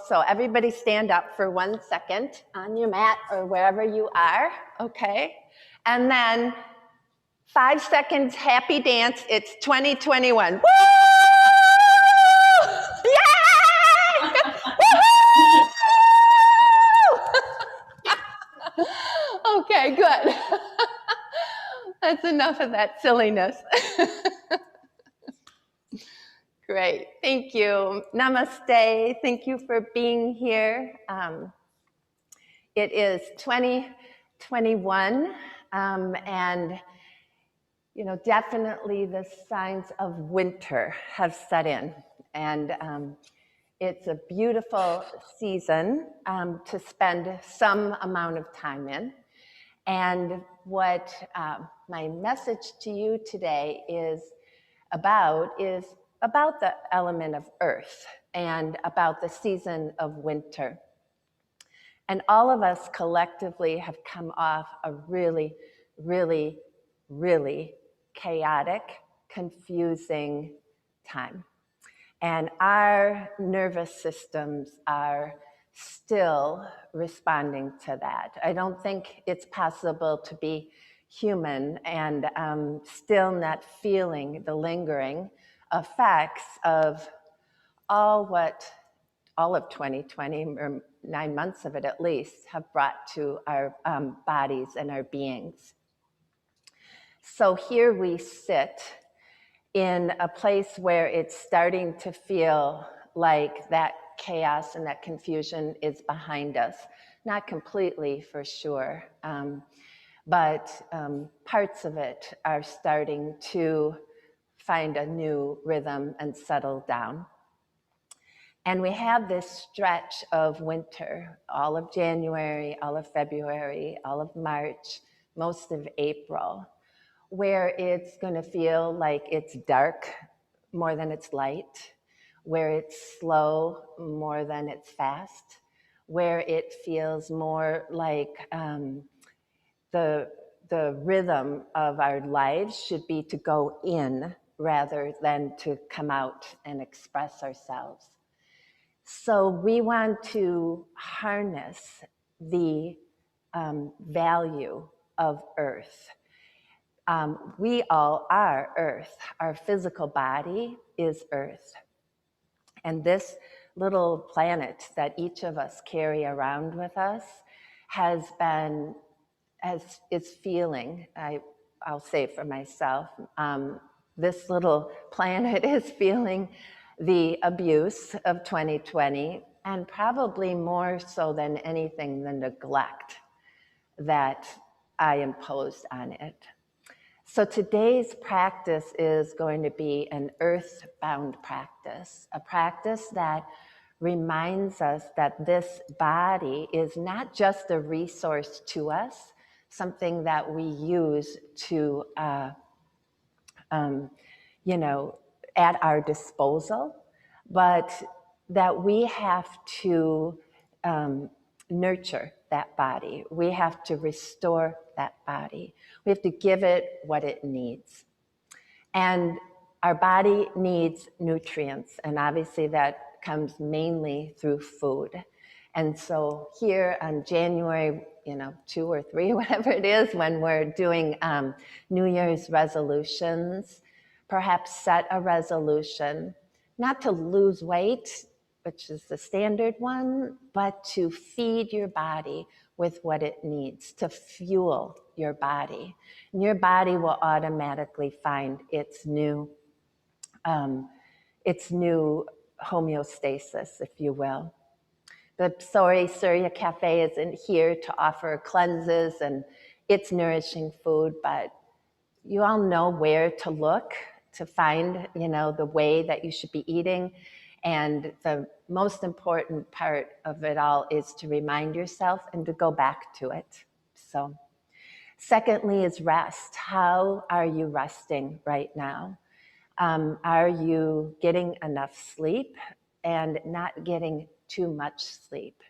So everybody stand up for 1 second on your mat or wherever you are, okay? And then 5 seconds, happy dance. It's 2021. Woo! Yay! Woo-hoo! Okay, good. That's enough of that silliness. Great, thank you. Namaste, thank you for being here. It is 2021, and definitely the signs of winter have set in, and it's a beautiful season to spend some amount of time in. And what my message to you today is about the element of earth and about the season of winter. And all of us collectively have come off a really, really, really chaotic, confusing time. And our nervous systems are still responding to that. I don't think it's possible to be human and still not feeling the lingering effects of all of 2020, or 9 months of it at least, have brought to our bodies and our beings. So here we sit in a place where it's starting to feel like that chaos and that confusion is behind us. Not completely, for sure, but parts of it are starting to find a new rhythm and settle down. And we have this stretch of winter, all of January, all of February, all of March, most of April, where it's going to feel like it's dark more than it's light, where it's slow more than it's fast, where it feels more like the rhythm of our lives should be to go in rather than to come out and express ourselves. So we want to harness the value of earth. We all are earth. Our physical body is earth. And this little planet that each of us carry around with us is feeling, I'll say for myself, this little planet is feeling the abuse of 2020, and probably more so than anything, the neglect that I imposed on it. So today's practice is going to be an earth-bound practice, a practice that reminds us that this body is not just a resource to us, something that we use to, at our disposal, but that we have to nurture that body. We have to restore that body. We have to give it what it needs. And our body needs nutrients, and obviously that comes mainly through food. And so here on January 2 or 3, whatever it is, when we're doing New Year's resolutions, perhaps set a resolution not to lose weight, which is the standard one, but to feed your body with what it needs, to fuel your body. And your body will automatically find its new homeostasis, if you will. But sorry, Surya Cafe isn't here to offer cleanses and it's nourishing food, but you all know where to look to find, the way that you should be eating. And the most important part of it all is to remind yourself and to go back to it. So, secondly is rest. How are you resting right now? Are you getting enough sleep and not getting too much sleep?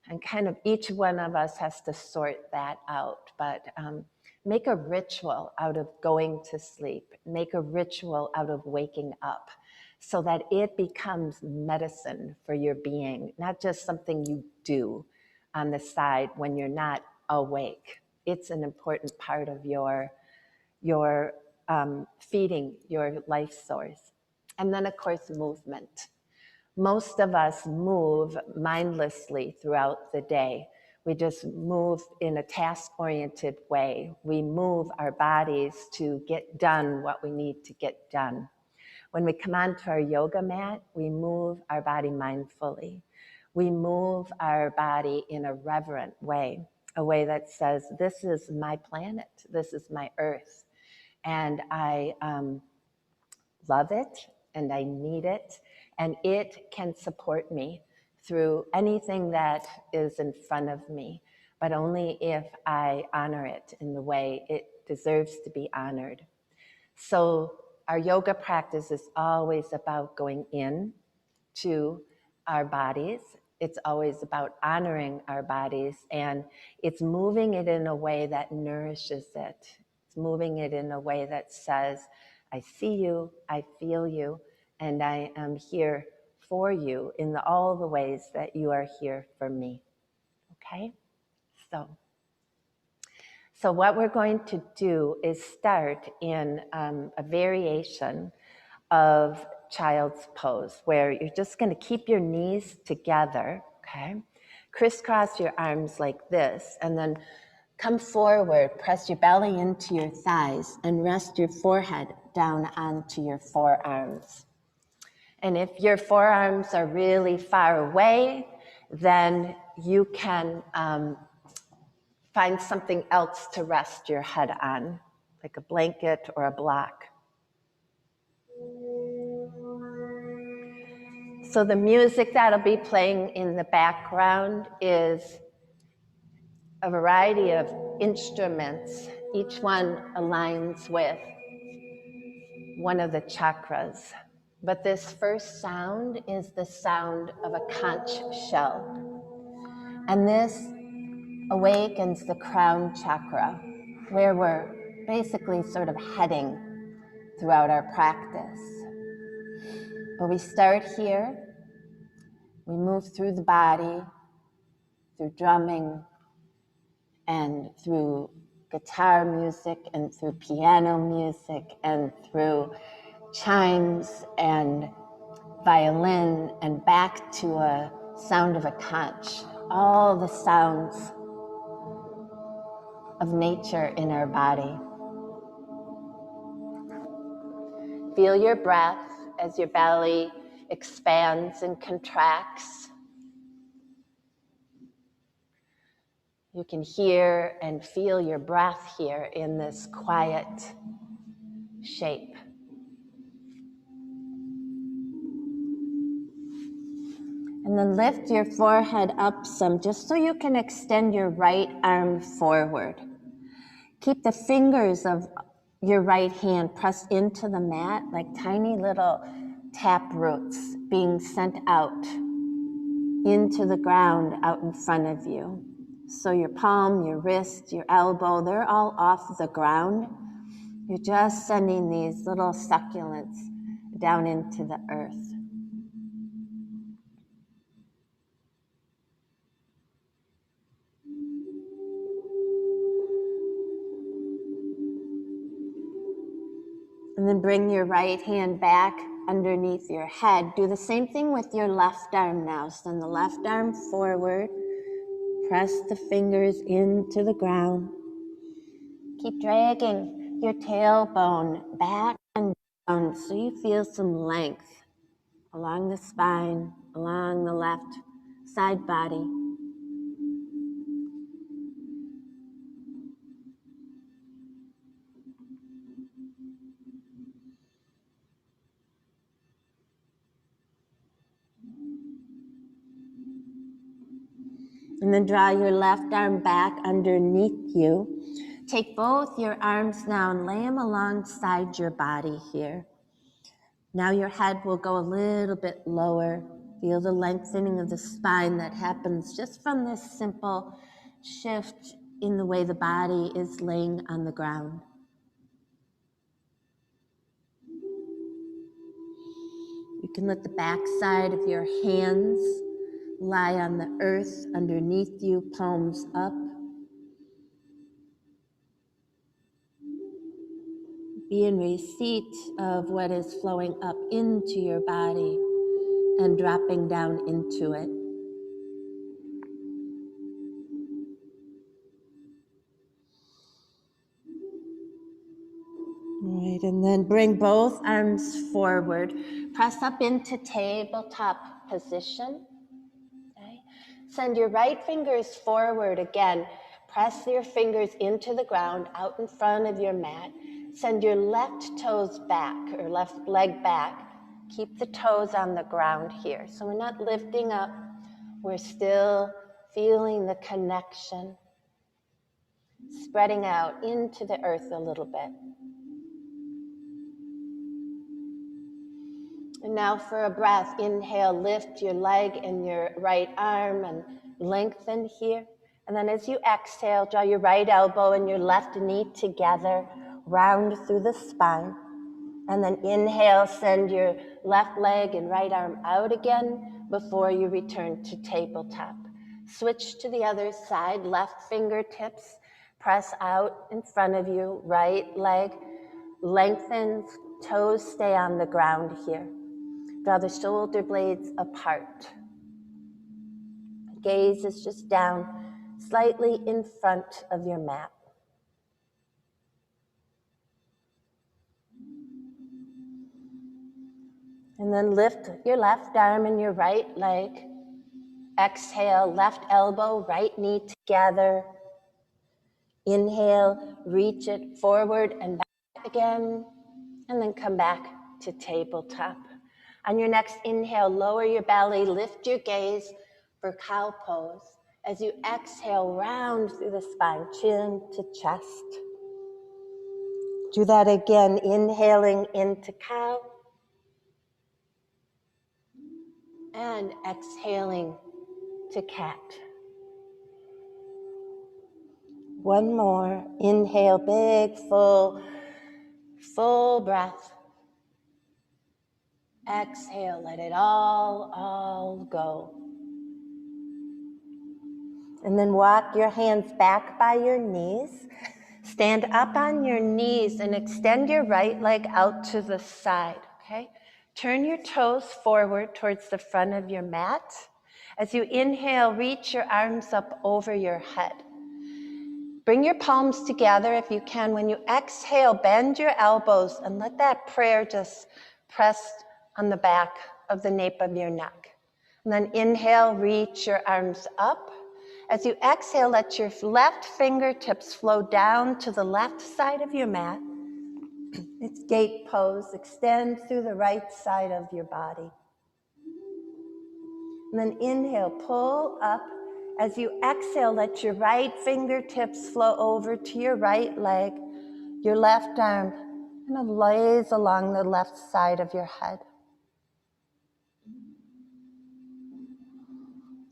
And kind of each one of us has to sort that out, but make a ritual out of going to sleep. Make a ritual out of waking up. so that it becomes medicine for your being, not just something you do on the side when you're not awake. It's an important part of your feeding your life source. And then, of course, movement. Most of us move mindlessly throughout the day. We just move in a task-oriented way. We move our bodies to get done what we need to get done. When we come onto our yoga mat, we move our body mindfully. We move our body in a reverent way, a way that says, this is my planet, this is my earth, and I love it, and I need it, and it can support me through anything that is in front of me, but only if I honor it in the way it deserves to be honored. So our yoga practice is always about going in to our bodies. It's always about honoring our bodies, and it's moving it in a way that nourishes it. It's moving it in a way that says, I see you, I feel you, and I am here for you in all the ways that you are here for me. Okay? So what we're going to do is start in a variation of child's pose, where you're just going to keep your knees together, okay? Crisscross your arms like this, and then come forward, press your belly into your thighs, and rest your forehead down onto your forearms. And if your forearms are really far away, then you can find something else to rest your head on, like a blanket or a block. So the music that'll be playing in the background is a variety of instruments. Each one aligns with one of the chakras. But this first sound is the sound of a conch shell. And this awakens the crown chakra, where we're basically sort of heading throughout our practice. But we start here, we move through the body, through drumming, and through guitar music, and through piano music, and through chimes and violin, and back to a sound of a conch. All the sounds of nature in our body. Feel your breath as your belly expands and contracts. You can hear and feel your breath here in this quiet shape. And then lift your forehead up some, just so you can extend your right arm forward. Keep the fingers of your right hand pressed into the mat like tiny little tap roots being sent out into the ground out in front of you. So your palm, your wrist, your elbow, they're all off the ground. You're just sending these little succulents down into the earth. And then bring your right hand back underneath your head. Do the same thing with your left arm now. Send the left arm forward. Press the fingers into the ground. Keep dragging your tailbone back and down so you feel some length along the spine, along the left side body. And then draw your left arm back underneath you. Take both your arms now and lay them alongside your body here. Now your head will go a little bit lower. Feel the lengthening of the spine that happens just from this simple shift in the way the body is laying on the ground. You can let the back side of your hands lie on the earth underneath you, palms up. Be in receipt of what is flowing up into your body and dropping down into it. All right, and then bring both arms forward. Press up into tabletop position. Okay. Send your right fingers forward again. Press your fingers into the ground out in front of your mat. Send your left toes back or left leg back. Keep the toes on the ground here. So we're not lifting up. We're still feeling the connection, spreading out into the earth a little bit. And now for a breath, inhale, lift your leg and your right arm and lengthen here. And then as you exhale, draw your right elbow and your left knee together, round through the spine. And then inhale, send your left leg and right arm out again before you return to tabletop. Switch to the other side, left fingertips, press out in front of you, right leg lengthens, toes stay on the ground here. Draw the shoulder blades apart. Gaze is just down, slightly in front of your mat. And then lift your left arm and your right leg. Exhale, left elbow, right knee together. Inhale, reach it forward and back again. And then come back to tabletop. On your next inhale, lower your belly, lift your gaze for cow pose. As you exhale, round through the spine, chin to chest. Do that again, inhaling into cow. And exhaling to cat. One more, inhale, big, full breath. Exhale, let it all go. And then walk your hands back by your knees. Stand up on your knees and extend your right leg out to the side, okay? Turn your toes forward towards the front of your mat. As you inhale, reach your arms up over your head. Bring your palms together if you can. When you exhale, bend your elbows and let that prayer just press on the back of the nape of your neck. And then inhale, reach your arms up. As you exhale, let your left fingertips flow down to the left side of your mat. It's gate pose. Extend through the right side of your body. And then inhale, pull up. As you exhale, let your right fingertips flow over to your right leg. Your left arm kind of lays along the left side of your head.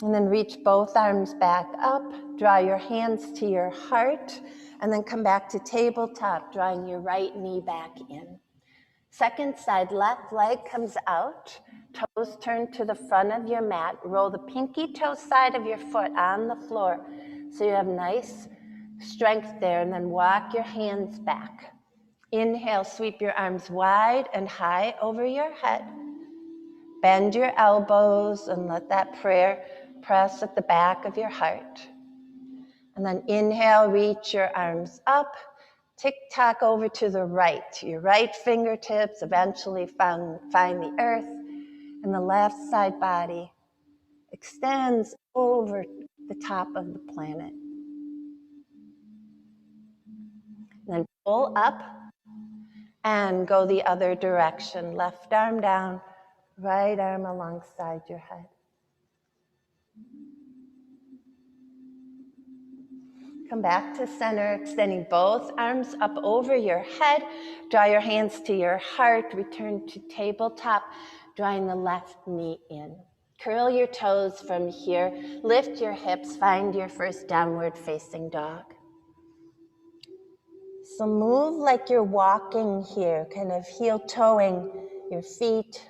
And then reach both arms back up. Draw your hands to your heart. And then come back to tabletop, drawing your right knee back in. Second side, left leg comes out. Toes turn to the front of your mat. Roll the pinky toe side of your foot on the floor so you have nice strength there. And then walk your hands back. Inhale, sweep your arms wide and high over your head. Bend your elbows and let that prayer press at the back of your heart. And then inhale, reach your arms up. Tick-tock over to the right. Your right fingertips eventually find the earth. And the left side body extends over the top of the planet. Then pull up and go the other direction. Left arm down, right arm alongside your head. Come back to center, extending both arms up over your head. Draw your hands to your heart. Return to tabletop, drawing the left knee in. Curl your toes from here. Lift your hips. Find your first downward facing dog. So move like you're walking here, kind of heel toeing your feet.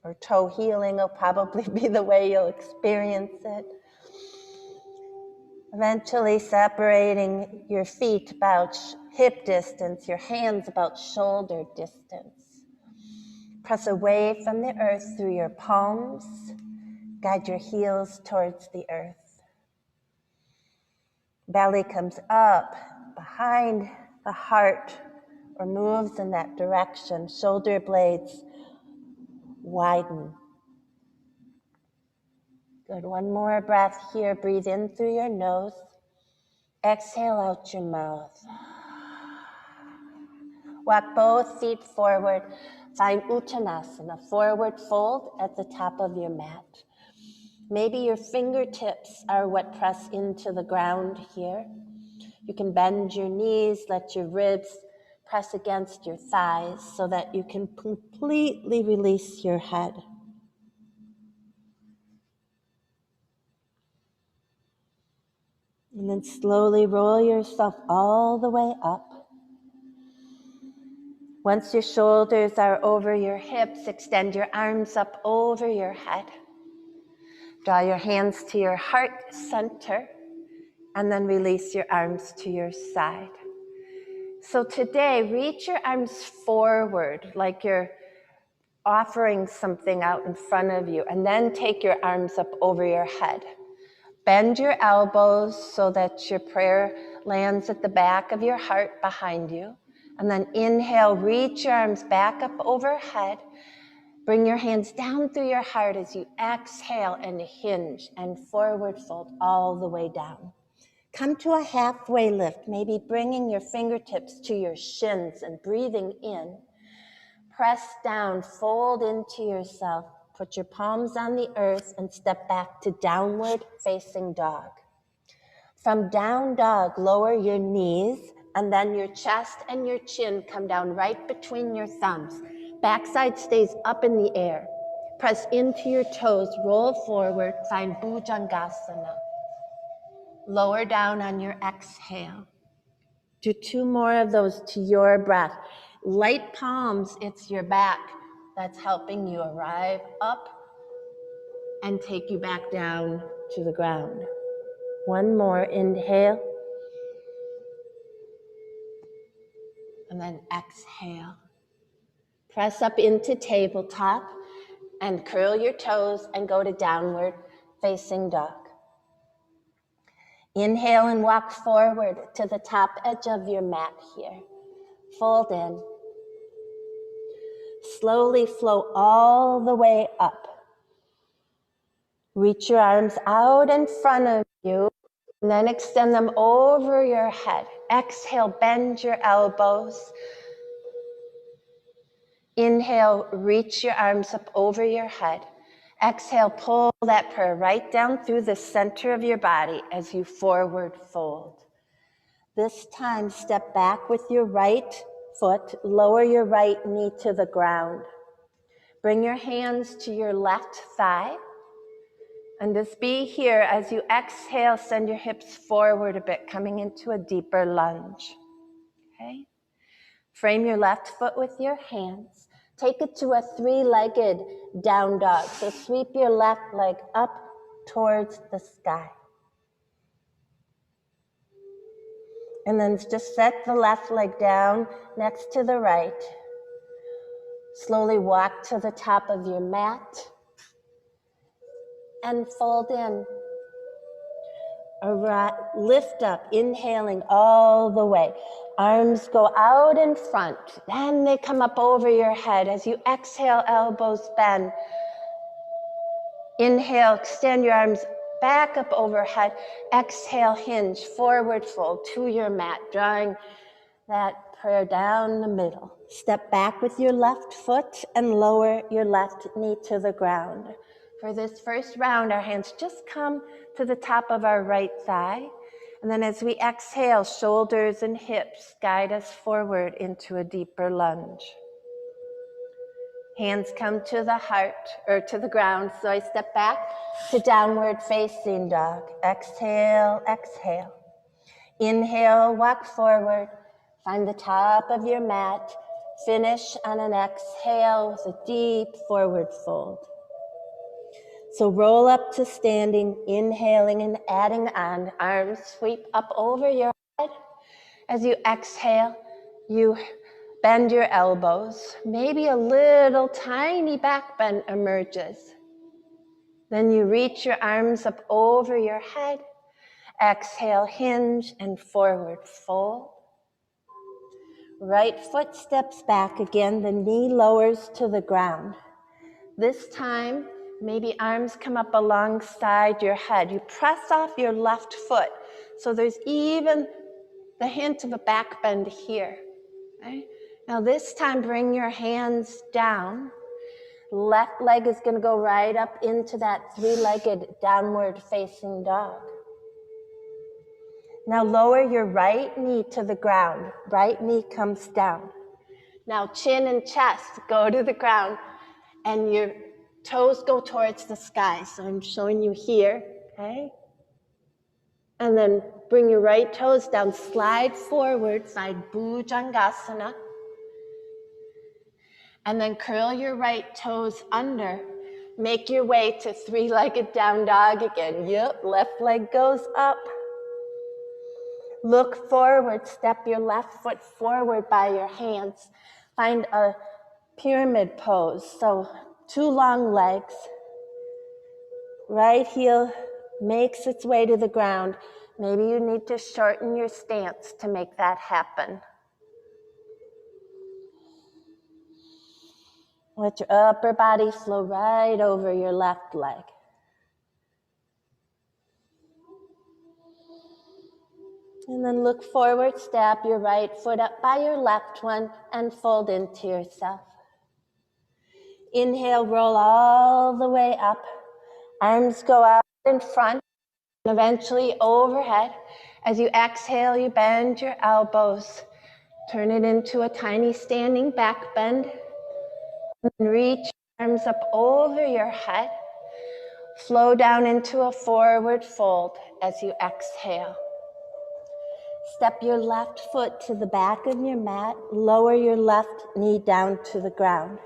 or toe healing will probably be the way you'll experience it. Eventually separating your feet about hip distance, your hands about shoulder distance. Press away from the earth through your palms. Guide your heels towards the earth. Belly comes up behind the heart or moves in that direction. Shoulder blades widen. Good. One more breath here. Breathe in through your nose. Exhale out your mouth. Walk both feet forward. Find Uttanasana, forward fold at the top of your mat. Maybe your fingertips are what press into the ground here. You can bend your knees, let your ribs press against your thighs so that you can completely release your head. And then slowly roll yourself all the way up. Once your shoulders are over your hips, extend your arms up over your head. Draw your hands to your heart center, and then release your arms to your side. So today, reach your arms forward like you're offering something out in front of you, and then take your arms up over your head. Bend your elbows so that your prayer lands at the back of your heart behind you. And then inhale, reach your arms back up overhead. Bring your hands down through your heart as you exhale and hinge and forward fold all the way down. Come to a halfway lift, maybe bringing your fingertips to your shins and breathing in. Press down, fold into yourself. Put your palms on the earth and step back to downward facing dog. From down dog, lower your knees, and then your chest and your chin come down right between your thumbs. Backside stays up in the air. Press into your toes, roll forward, find Bhujangasana. Lower down on your exhale. Do 2 more of those to your breath. Light palms, it's your back that's helping you arrive up and take you back down to the ground. 1 more, inhale. And then exhale. Press up into tabletop and curl your toes and go to downward facing dog. Inhale and walk forward to the top edge of your mat here. Fold in. Slowly flow all the way up. Reach your arms out in front of you, and then extend them over your head. Exhale, bend your elbows. Inhale, reach your arms up over your head. Exhale, pull that prayer right down through the center of your body as you forward fold. This time, step back with your right foot, lower your right knee to the ground. Bring your hands to your left thigh. And just be here as you exhale, send your hips forward a bit, coming into a deeper lunge. Okay? Frame your left foot with your hands. Take it to a 3-legged down dog. So sweep your left leg up towards the sky. And then just set the left leg down next to the right. Slowly walk to the top of your mat and fold in. Lift up, inhaling all the way. Arms go out in front. Then they come up over your head. As you exhale, elbows bend. Inhale, extend your arms back up overhead. Exhale, hinge, forward fold to your mat, drawing that prayer down the middle. Step back with your left foot and lower your left knee to the ground. For this first round, our hands just come to the top of our right thigh. And then as we exhale, shoulders and hips guide us forward into a deeper lunge. Hands come to the heart or to the ground. So I step back to downward facing dog. Exhale, exhale. Inhale, walk forward. Find the top of your mat. Finish on an exhale with a deep forward fold. So roll up to standing, inhaling and adding on. Arms sweep up over your head. As you exhale, you bend your elbows. Maybe a little tiny back bend emerges. Then you reach your arms up over your head. Exhale, hinge and forward fold. Right foot steps back again, the knee lowers to the ground. This time, maybe arms come up alongside your head. You press off your left foot, so there's even the hint of a back bend here. Okay? Now this time, bring your hands down. Left leg is going to go right up into that three-legged downward facing dog. Now lower your right knee to the ground. Right knee comes down. Now chin and chest go to the ground and your toes go towards the sky. So I'm showing you here, okay? And then bring your right toes down, slide forward, side Bhujangasana. And then curl your right toes under. Make your way to three-legged down dog again. Yep, left leg goes up. Look forward, step your left foot forward by your hands. Find a pyramid pose, so 2 long legs. Right heel makes its way to the ground. Maybe you need to shorten your stance to make that happen. Let your upper body flow right over your left leg. And then look forward, step your right foot up by your left one and fold into yourself. Inhale, roll all the way up. Arms go out in front and eventually overhead. As you exhale, you bend your elbows. Turn it into a tiny standing back bend. And reach your arms up over your head. Flow down into a forward fold as you exhale. Step your left foot to the back of your mat. Lower your left knee down to the ground.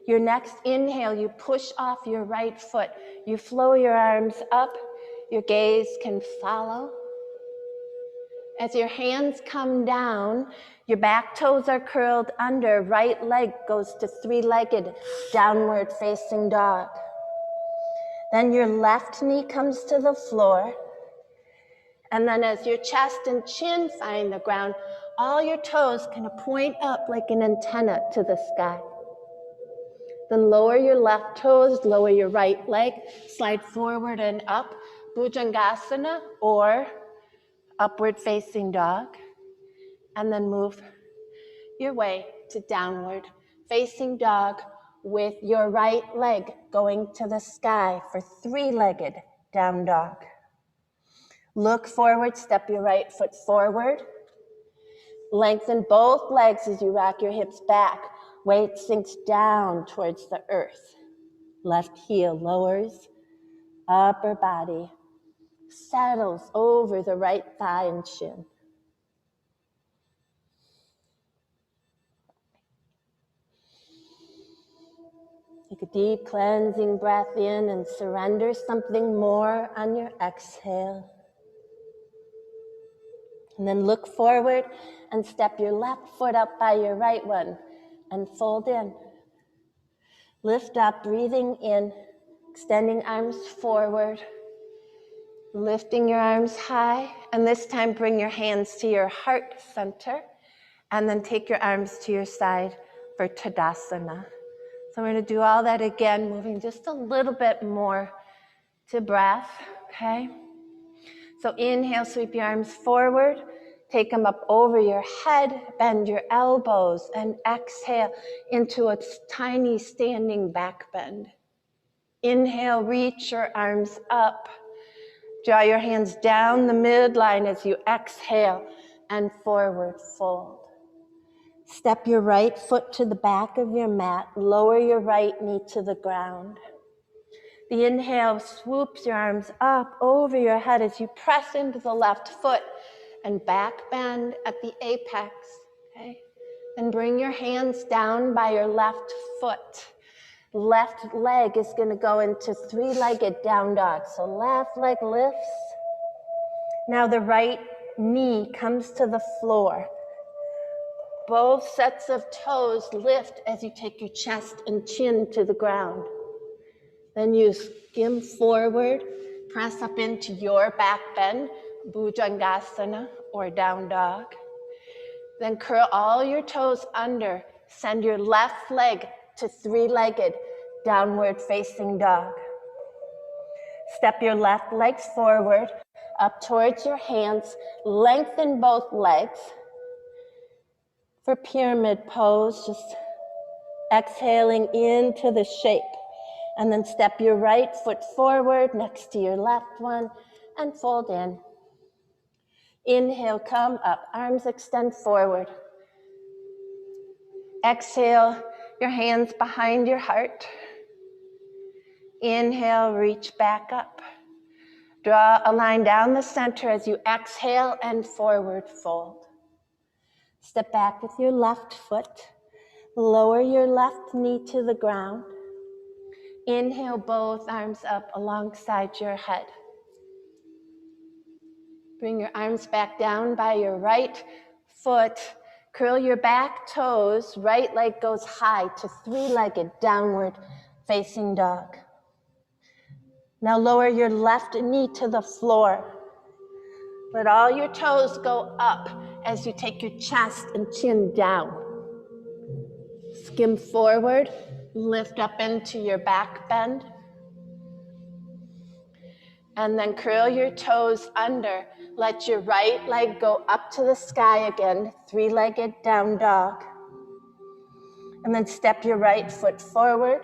Your next inhale, you push off your right foot. You flow your arms up. Your gaze can follow. As your hands come down, your back toes are curled under. Right leg goes to three-legged downward facing dog. Then your left knee comes to the floor. And then as your chest and chin find the ground, all your toes kind of point up like an antenna to the sky. Then lower your left toes, lower your right leg, slide forward and up, Bhujangasana or upward facing dog. And then move your way to downward facing dog with your right leg going to the sky for three-legged down dog. Look forward, step your right foot forward. Lengthen both legs as you rock your hips back. Weight sinks down towards the earth. Left heel lowers, upper body settles over the right thigh and shin. Take a deep cleansing breath in and surrender something more on your exhale. And then look forward and step your left foot up by your right one and fold in. Lift up, breathing in, extending arms forward, lifting your arms high, and this time bring your hands to your heart center, and then take your arms to your side for Tadasana. So we're going to do all that again, moving just a little bit more to breath, okay? So inhale, sweep your arms forward, take them up over your head, bend your elbows, and exhale into a tiny standing back bend. Inhale, reach your arms up. Draw your hands down the midline as you exhale and forward fold. Step your right foot to the back of your mat. Lower your right knee to the ground. The inhale swoops your arms up over your head as you press into the left foot and back bend at the apex. Okay? Then bring your hands down by your left foot. Left leg is going to go into three-legged down dog. So left leg lifts. Now the right knee comes to the floor. Both sets of toes lift as you take your chest and chin to the ground. Then you skim forward, press up into your back bend, Bhujangasana or down dog. Then curl all your toes under. Send your left leg to three-legged downward facing dog. Step your left legs forward, up towards your hands. Lengthen both legs. For pyramid pose, just exhaling into the shape. And then step your right foot forward next to your left one and fold in. Inhale, come up, arms extend forward. Exhale, your hands behind your heart. Inhale, reach back up. Draw a line down the center as you exhale and forward fold. Step back with your left foot. Lower your left knee to the ground. Inhale, both arms up alongside your head. Bring your arms back down by your right foot. Curl your back toes. Right leg goes high to three-legged downward facing dog. Now lower your left knee to the floor. Let all your toes go up as you take your chest and chin down. Skim forward, lift up into your back bend. And then curl your toes under. Let your right leg go up to the sky again, three-legged down dog. And then step your right foot forward.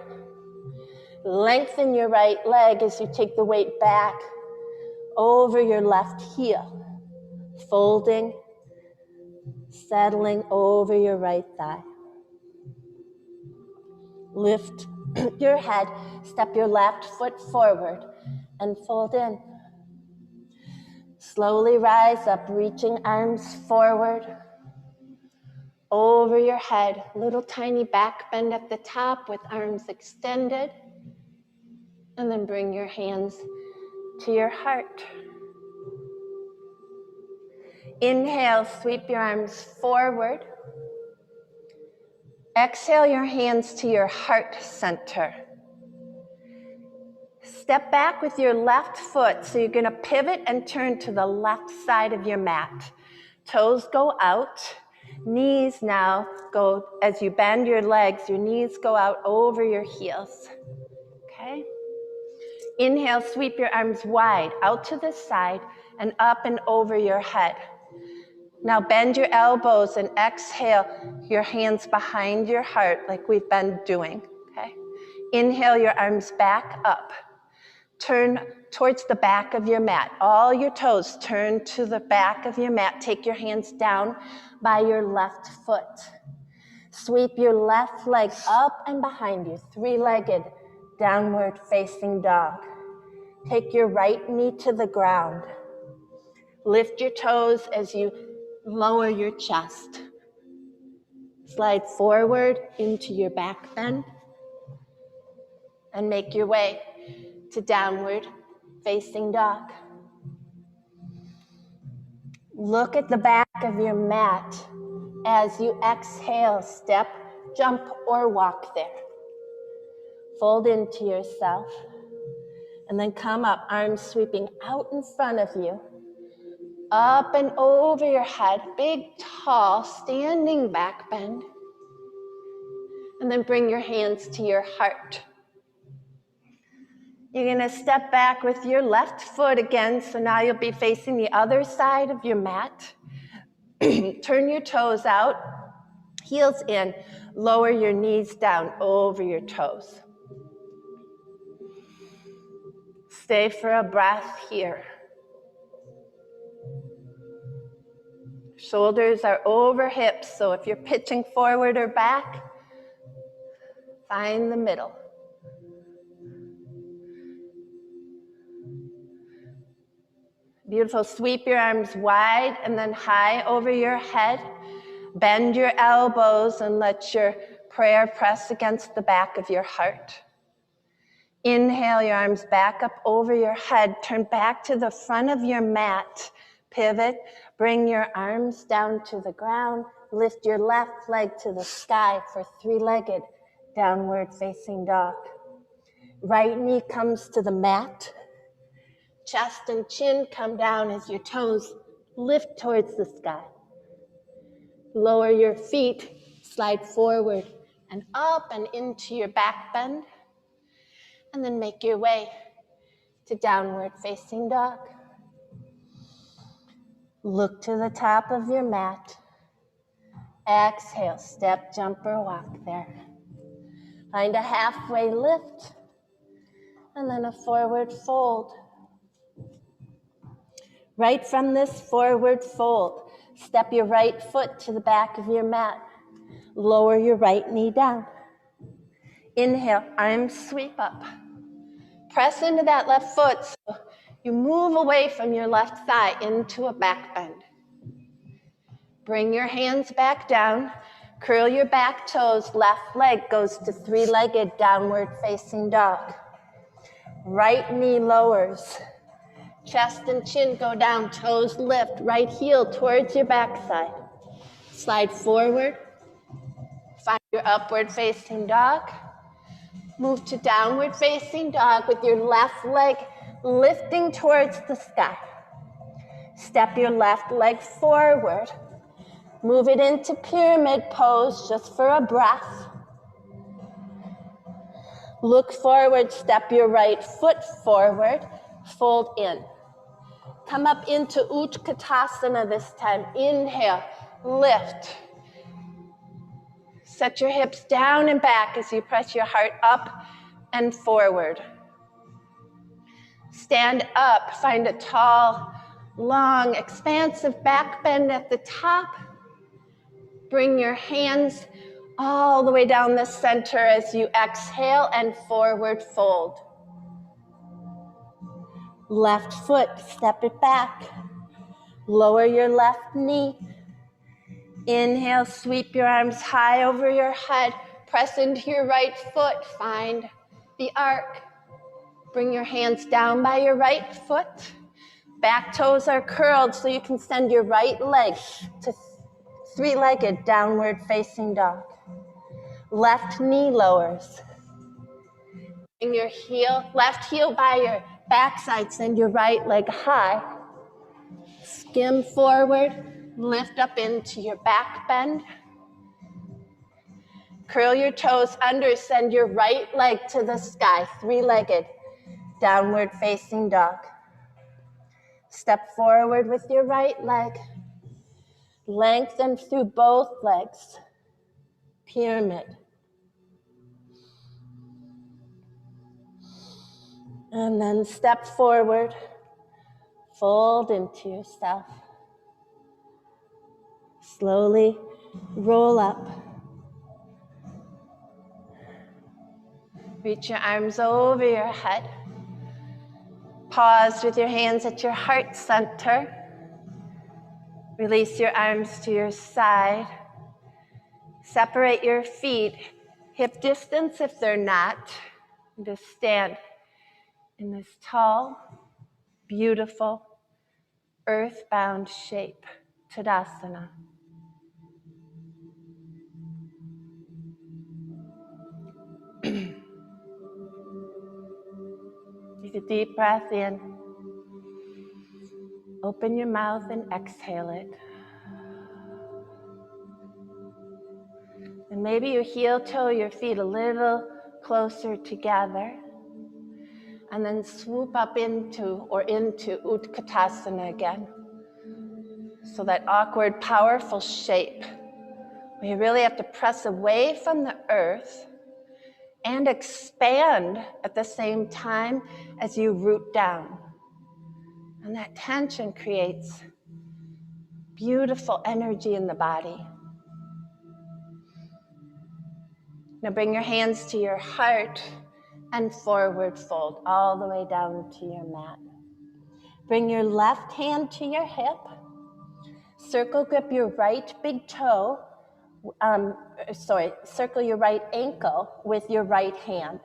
Lengthen your right leg as you take the weight back over your left heel. Folding, settling over your right thigh. Lift your head, step your left foot forward and fold in. Slowly rise up, reaching arms forward, over your head. Little tiny back bend at the top with arms extended. And then bring your hands to your heart. Inhale, sweep your arms forward. Exhale your hands to your heart center. Step back with your left foot. So you're going to pivot and turn to the left side of your mat. Toes go out. Knees now go, as you bend your legs, your knees go out over your heels. Okay? Inhale, sweep your arms wide out to the side and up and over your head. Now bend your elbows and exhale your hands behind your heart like we've been doing. Okay? Inhale your arms back up. Turn towards the back of your mat. All your toes turn to the back of your mat. Take your hands down by your left foot. Sweep your left leg up and behind you, three-legged downward facing dog. Take your right knee to the ground. Lift your toes as you lower your chest. Slide forward into your back bend and make your way to downward facing dog. Look at the back of your mat as you exhale, step, jump, or walk there. Fold into yourself and then come up, arms sweeping out in front of you. Up and over your head, big, tall, standing back bend. And then bring your hands to your heart. You're going to step back with your left foot again, so now you'll be facing the other side of your mat. Turn your toes out, heels in, lower your knees down over your toes. Stay for a breath here. Shoulders are over hips, so if you're pitching forward or back, find the middle. Beautiful. Sweep your arms wide and then high over your head. Bend your elbows and let your prayer press against the back of your heart. Inhale your arms back up over your head. Turn back to the front of your mat. Pivot. Bring your arms down to the ground. Lift your left leg to the sky for three-legged downward facing dog. Right knee comes to the mat. Chest and chin come down as your toes lift towards the sky. Lower your feet, slide forward and up and into your back bend. And then make your way to downward facing dog. Look to the top of your mat. Exhale, step, jump, or walk there. Find a halfway lift, and then a forward fold. Right from this forward fold, step your right foot to the back of your mat. Lower your right knee down. Inhale, arms sweep up. Press into that left foot so you move away from your left thigh into a back bend. Bring your hands back down. Curl your back toes. Left leg goes to three-legged downward facing dog. Right knee lowers. Chest and chin go down. Toes lift. Right heel towards your backside. Slide forward. Find your upward facing dog. Move to downward facing dog with your left leg lifting towards the sky. Step your left leg forward. Move it into pyramid pose just for a breath. Look forward, step your right foot forward, fold in. Come up into Utkatasana this time. Inhale, lift. Set your hips down and back as you press your heart up and forward. Stand up, find a tall, long, expansive back bend at the top. Bring your hands all the way down the center as you exhale and forward fold. Left foot, step it back. Lower your left knee. Inhale, sweep your arms high over your head. Press into your right foot. Find the arc. Bring your hands down by your right foot. Back toes are curled so you can send your right leg to three-legged downward facing dog. Left knee lowers. Bring your left heel by your backside. Send your right leg high. Skim forward. Lift up into your back bend. Curl your toes under. Send your right leg to the sky. Three-legged downward facing dog. Step forward with your right leg. Lengthen through both legs. Pyramid. And then step forward. Fold into yourself. Slowly roll up. Reach your arms over your head. Pause with your hands at your heart center. Release your arms to your side. Separate your feet, hip distance if they're not. And just stand in this tall, beautiful, earthbound shape, Tadasana. Take a deep breath in. Open your mouth and exhale it. And maybe you heel toe your feet a little closer together. And then swoop up into Utkatasana again. So that awkward, powerful shape where you really have to press away from the earth and expand at the same time as you root down. And that tension creates beautiful energy in the body. Now bring your hands to your heart and forward fold all the way down to your mat. Bring your left hand to your hip. Circle grip your right big toe circle your right ankle with your right hand.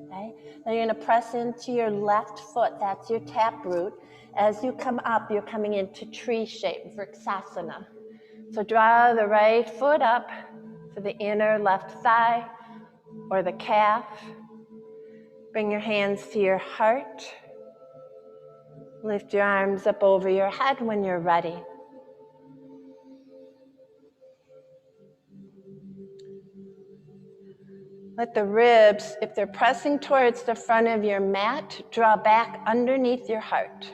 Okay? Now you're going to press into your left foot. That's your tap root. As you come up, you're coming into tree shape, Vrksasana. So draw the right foot up to the inner left thigh or the calf. Bring your hands to your heart. Lift your arms up over your head when you're ready. Let the ribs, if they're pressing towards the front of your mat, draw back underneath your heart.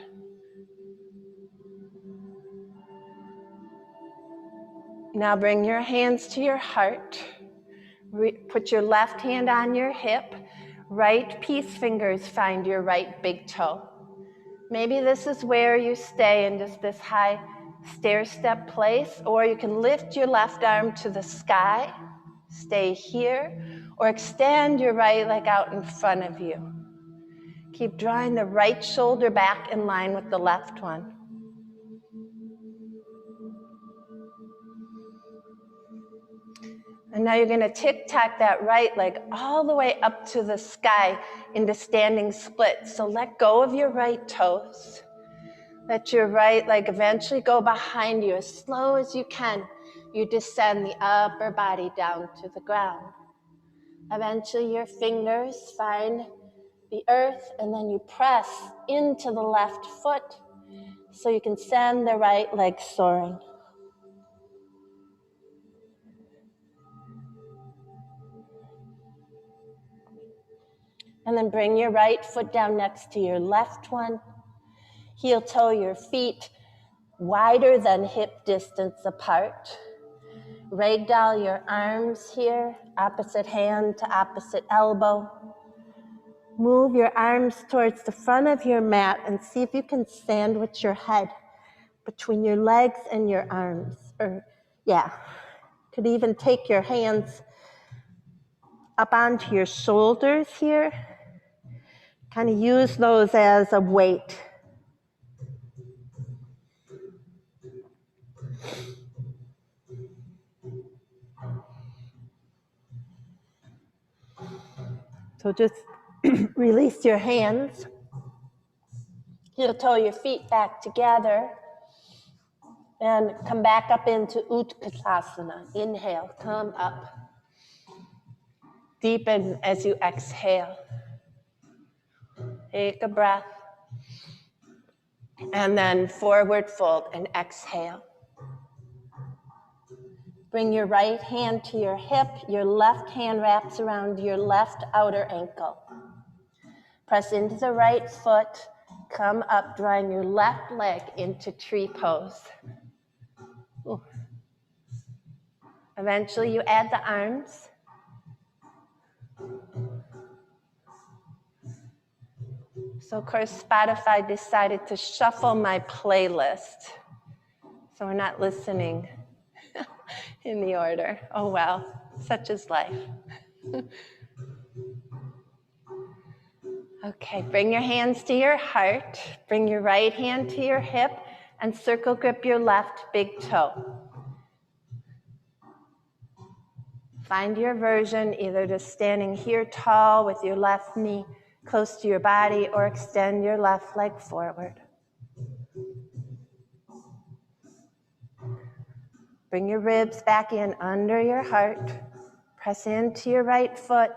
Now bring your hands to your heart. Put your left hand on your hip. Right peace fingers find your right big toe. Maybe this is where you stay in just this high stair step place, or you can lift your left arm to the sky, stay here, or extend your right leg out in front of you. Keep drawing the right shoulder back in line with the left one. And now you're going to tic-tac that right leg all the way up to the sky into standing split. So let go of your right toes. Let your right leg eventually go behind you as slow as you can. You descend the upper body down to the ground. Eventually your fingers find the earth, and then you press into the left foot so you can send the right leg soaring. And then bring your right foot down next to your left one. Heel toe your feet wider than hip distance apart. Ragdoll your arms here, opposite hand to opposite elbow. Move your arms towards the front of your mat and see if you can sandwich your head between your legs and your arms. Could even take your hands up onto your shoulders here. Kind of use those as a weight. So just release your hands. Heel toe your feet back together. And come back up into Utkatasana. Inhale, come up. Deepen as you exhale. Take a breath. And then forward fold and exhale. Bring your right hand to your hip. Your left hand wraps around your left outer ankle. Press into the right foot. Come up, drawing your left leg into tree pose. Ooh. Eventually you add the arms. So of course Spotify decided to shuffle my playlist. So we're not listening in the order. Oh well, such is life. Okay, bring your hands to your heart. Bring your right hand to your hip and circle grip your left big toe. Find your version, either just standing here tall with your left knee close to your body or extend your left leg forward. Bring your ribs back in under your heart. Press into your right foot.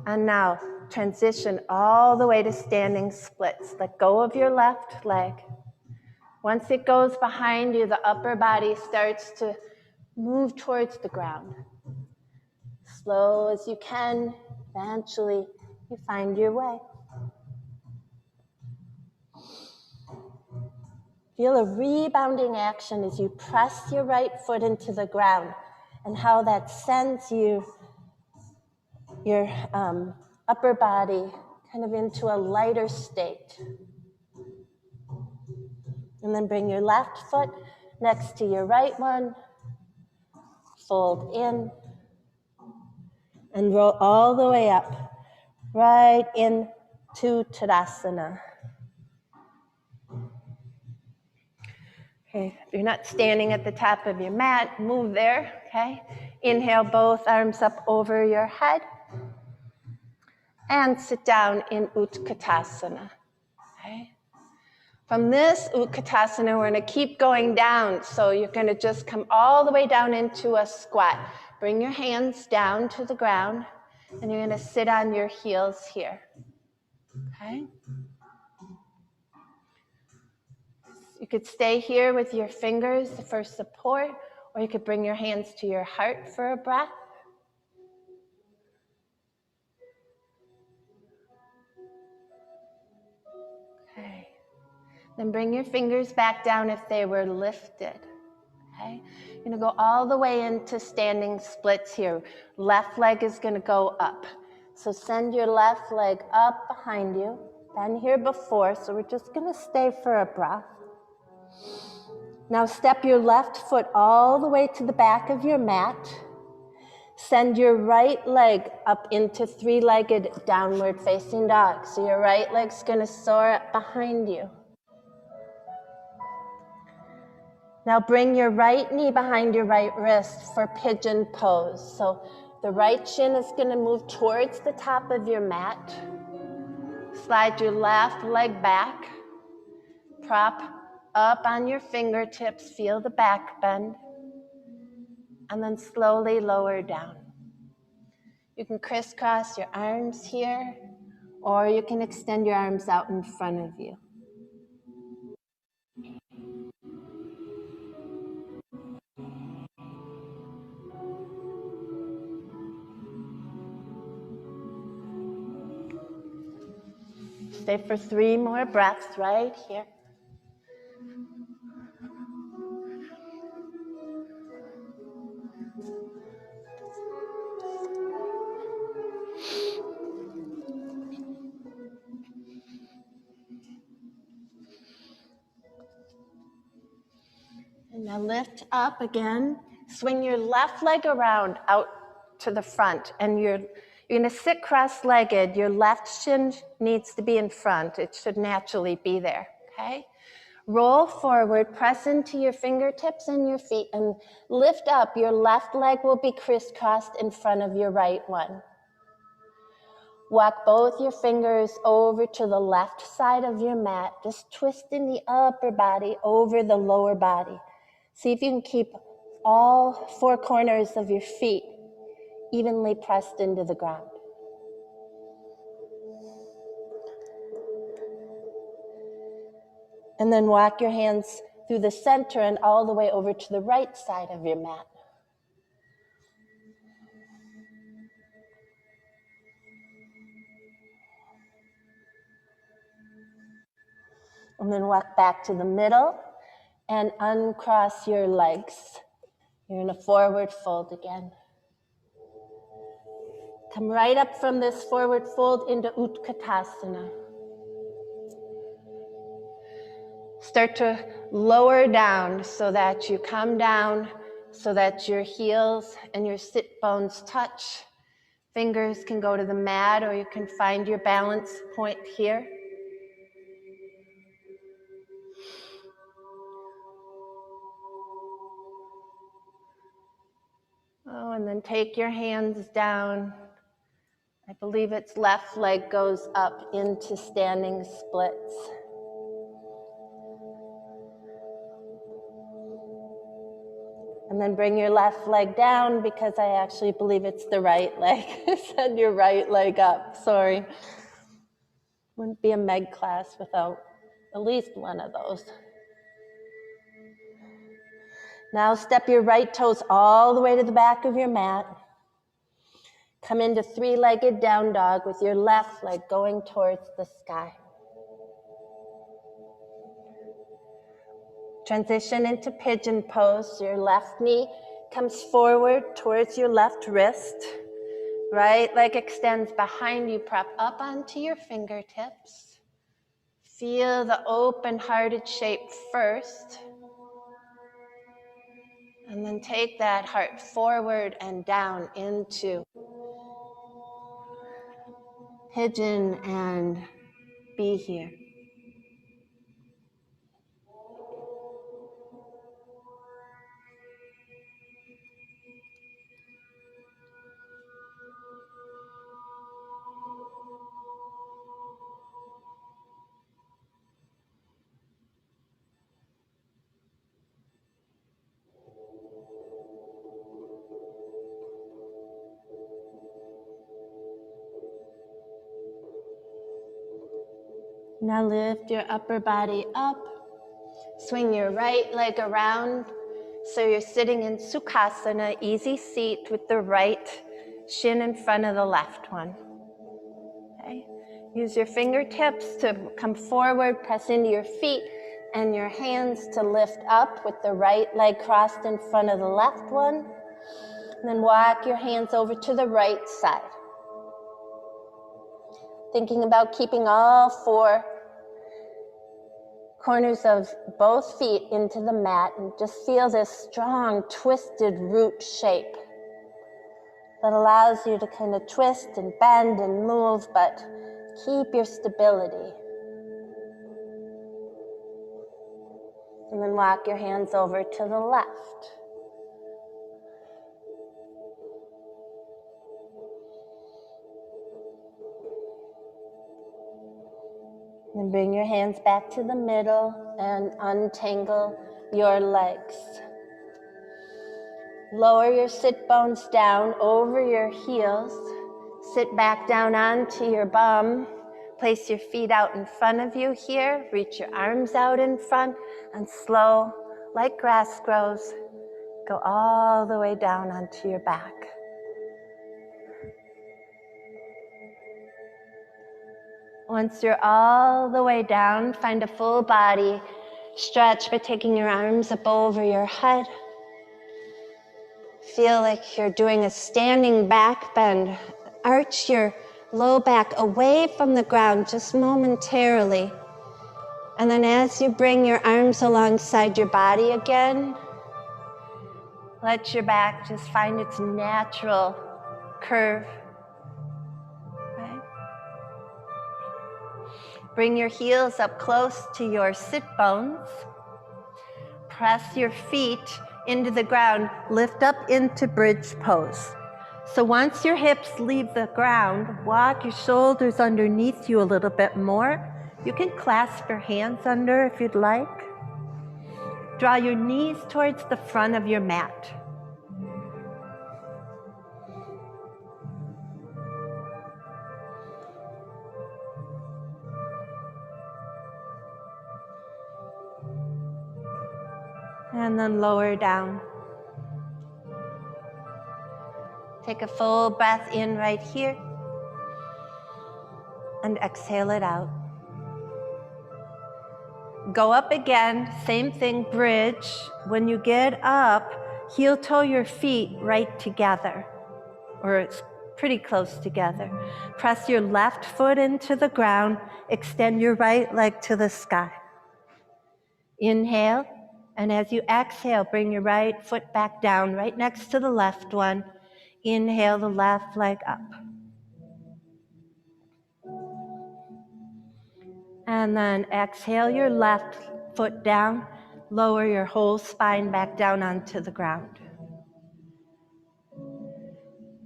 And now transition all the way to standing splits. Let go of your left leg. Once it goes behind you, the upper body starts to move towards the ground. Slow as you can, eventually you find your way. Feel a rebounding action as you press your right foot into the ground and how that sends your upper body kind of into a lighter state. And then bring your left foot next to your right one. Fold in and roll all the way up, right into Tadasana. Okay, if you're not standing at the top of your mat, move there, okay? Inhale both arms up over your head and sit down in Utkatasana, okay? From this Utkatasana, we're gonna keep going down. So you're gonna just come all the way down into a squat. Bring your hands down to the ground and you're gonna sit on your heels here, okay? You could stay here with your fingers for support, or you could bring your hands to your heart for a breath. Okay. Then bring your fingers back down if they were lifted. Okay. You're going to go all the way into standing splits here. Left leg is going to go up. So send your left leg up behind you. Been here before, so we're just going to stay for a breath. Now step your left foot all the way to the back of your mat. Send your right leg up into three-legged downward facing dog. So your right leg's going to soar up behind you. Now bring your right knee behind your right wrist for pigeon pose. So the right shin is going to move towards the top of your mat. Slide your left leg back. Prop up on your fingertips. Feel the back bend. And then slowly lower down. You can crisscross your arms here, or you can extend your arms out in front of you. Stay for 3 more breaths right here. And now lift up again. Swing your left leg around out to the front. And you're going to sit cross-legged. Your left shin needs to be in front. It should naturally be there, okay? Roll forward, press into your fingertips and your feet, and lift up. Your left leg will be crisscrossed in front of your right one. Walk both your fingers over to the left side of your mat, just twisting the upper body over the lower body. See if you can keep all 4 corners of your feet evenly pressed into the ground. And then walk your hands through the center and all the way over to the right side of your mat. And then walk back to the middle and uncross your legs. You're in a forward fold again. Come right up from this forward fold into Utkatasana. Start to lower down so that you come down, so that your heels and your sit bones touch. Fingers can go to the mat, or you can find your balance point here. Oh, and then take your hands down. I believe it's left leg goes up into standing splits. And then bring your left leg down, because I actually believe it's the right leg. Send your right leg up, sorry. Wouldn't be a Meg class without at least one of those. Now step your right toes all the way to the back of your mat. Come into 3-legged down dog with your left leg going towards the sky. Transition into pigeon pose. Your left knee comes forward towards your left wrist. Right leg extends behind you. Prop up onto your fingertips. Feel the open-hearted shape first. And then take that heart forward and down into pigeon and be here. Now lift your upper body up. Swing your right leg around so you're sitting in Sukhasana, easy seat with the right shin in front of the left one. Okay. Use your fingertips to come forward, press into your feet, and your hands to lift up with the right leg crossed in front of the left one. And then walk your hands over to the right side. Thinking about keeping all four corners of both feet into the mat, and just feel this strong twisted root shape that allows you to kind of twist and bend and move, but keep your stability. And then walk your hands over to the left. And bring your hands back to the middle and untangle your legs. Lower your sit bones down over your heels. Sit back down onto your bum. Place your feet out in front of you here. Reach your arms out in front and slow, like grass grows, go all the way down onto your back. Once you're all the way down, find a full body stretch by taking your arms up over your head. Feel like you're doing a standing back bend. Arch your low back away from the ground just momentarily. And then as you bring your arms alongside your body again, let your back just find its natural curve. Right? Bring your heels up close to your sit bones. Press your feet into the ground. Lift up into bridge pose. So once your hips leave the ground, walk your shoulders underneath you a little bit more. You can clasp your hands under if you'd like. Draw your knees towards the front of your mat. And then lower down. Take a full breath in right here. And exhale it out. Go up again, same thing, bridge. When you get up, heel toe your feet right together, or it's pretty close together. Press your left foot into the ground, extend your right leg to the sky. Inhale, and as you exhale, bring your right foot back down, right next to the left one. Inhale the left leg up. And then exhale your left foot down, lower your whole spine back down onto the ground.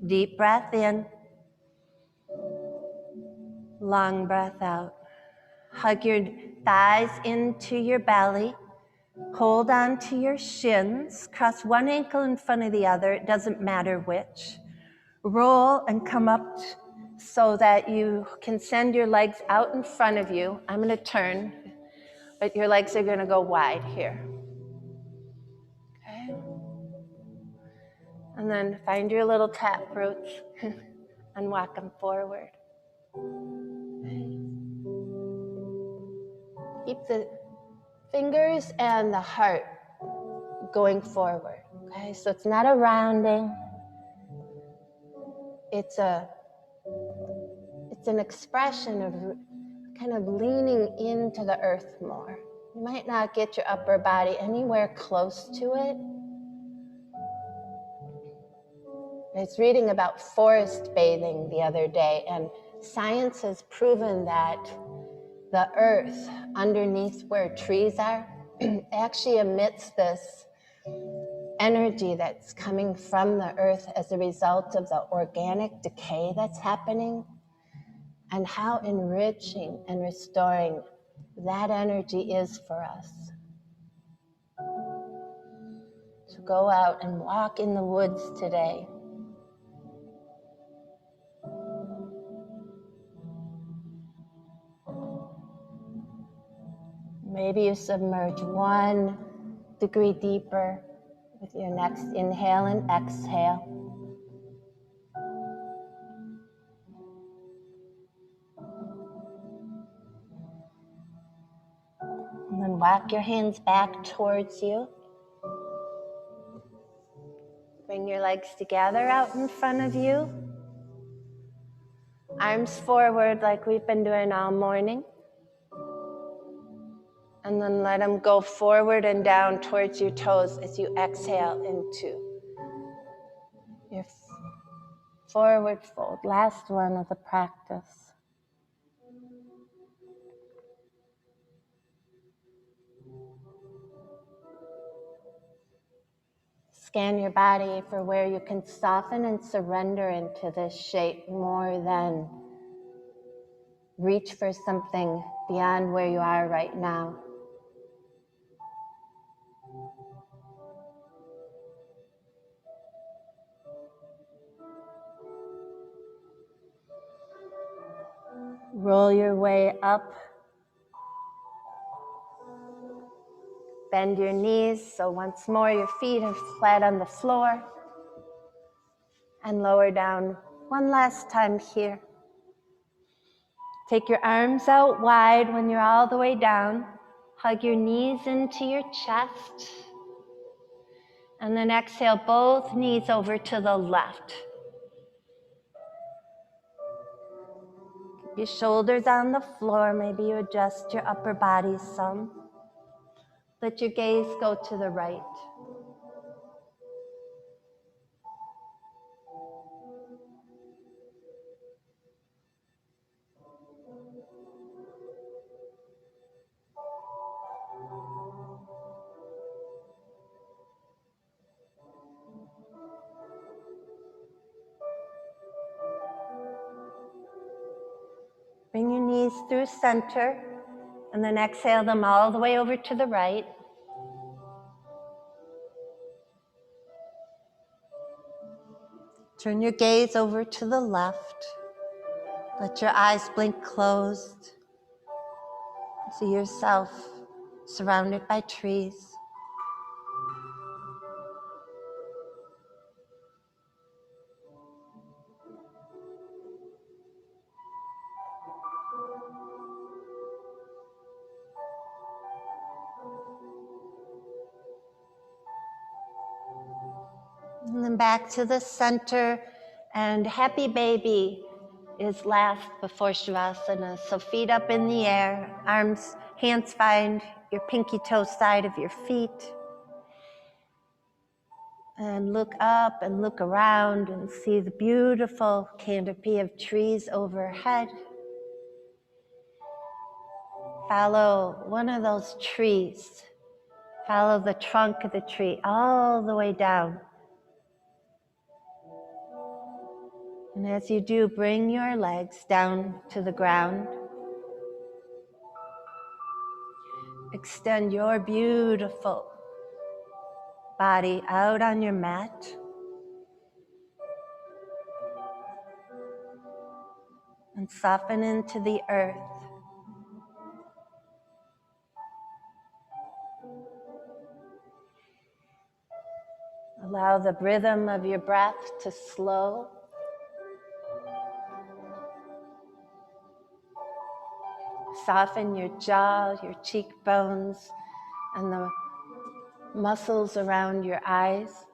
Deep breath in, long breath out. Hug your thighs into your belly. Hold on to your shins. Cross one ankle in front of the other. It doesn't matter which. Roll and come up so that you can send your legs out in front of you. I'm going to turn, but your legs are going to go wide here. Okay. And then find your little tap roots and walk them forward. Okay. Keep the fingers and the heart going forward. Okay, so it's not a rounding. It's an expression of kind of leaning into the earth more. You might not get your upper body anywhere close to it. I was reading about forest bathing the other day, and science has proven that the earth underneath where trees are actually emits this energy that's coming from the earth as a result of the organic decay that's happening, and how enriching and restoring that energy is for us. So go out and walk in the woods today. Maybe you submerge 1 degree deeper with your next inhale and exhale. And then walk your hands back towards you. Bring your legs together out in front of you. Arms forward like we've been doing all morning. And then let them go forward and down towards your toes as you exhale into your forward fold. Last one of the practice. Scan your body for where you can soften and surrender into this shape more than reach for something beyond where you are right now. Roll your way up. Bend your knees so once more your feet are flat on the floor. And lower down one last time here. Take your arms out wide when you're all the way down. Hug your knees into your chest. And then exhale both knees over to the left. Keep your shoulders on the floor. Maybe you adjust your upper body some. Let your gaze go to the right. Bring your knees through center, and then exhale them all the way over to the right. Turn your gaze over to the left. Let your eyes blink closed. See yourself surrounded by trees. And then back to the center, and happy baby is last before Shavasana. So feet up in the air, hands find your pinky toe side of your feet. And look up and look around and see the beautiful canopy of trees overhead. Follow one of those trees. Follow the trunk of the tree all the way down. And as you do, bring your legs down to the ground. Extend your beautiful body out on your mat. And soften into the earth. Allow the rhythm of your breath to slow. Soften your jaw, your cheekbones, and the muscles around your eyes.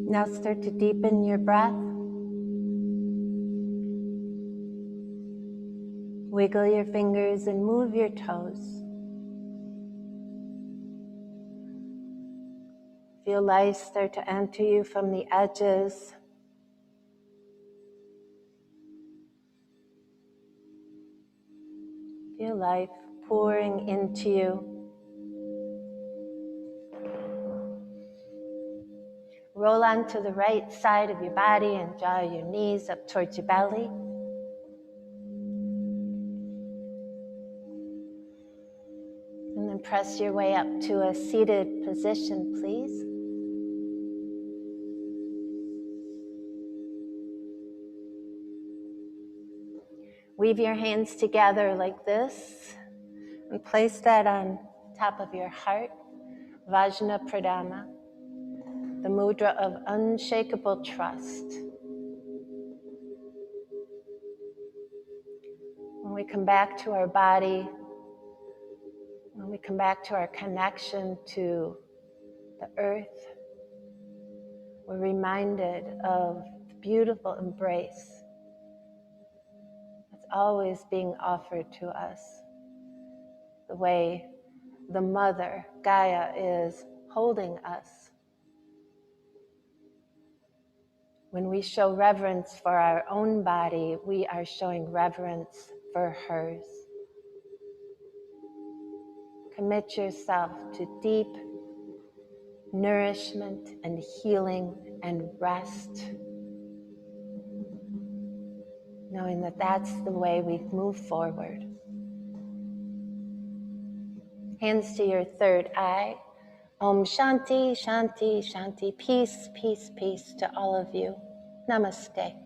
Now start to deepen your breath. Wiggle your fingers and move your toes. Feel life start to enter you from the edges. Feel life pouring into you. Roll onto the right side of your body and draw your knees up towards your belly. And then press your way up to a seated position, please. Weave your hands together like this and place that on top of your heart, Vajna Pradama, the mudra of unshakable trust. When we come back to our body, when we come back to our connection to the earth, we're reminded of the beautiful embrace that's always being offered to us. The way the mother, Gaia, is holding us. When we show reverence for our own body, we are showing reverence for hers. Commit yourself to deep nourishment and healing and rest, knowing that that's the way we move forward. Hands to your third eye. Om Shanti, Shanti, Shanti. Peace, peace, peace to all of you. Namaste.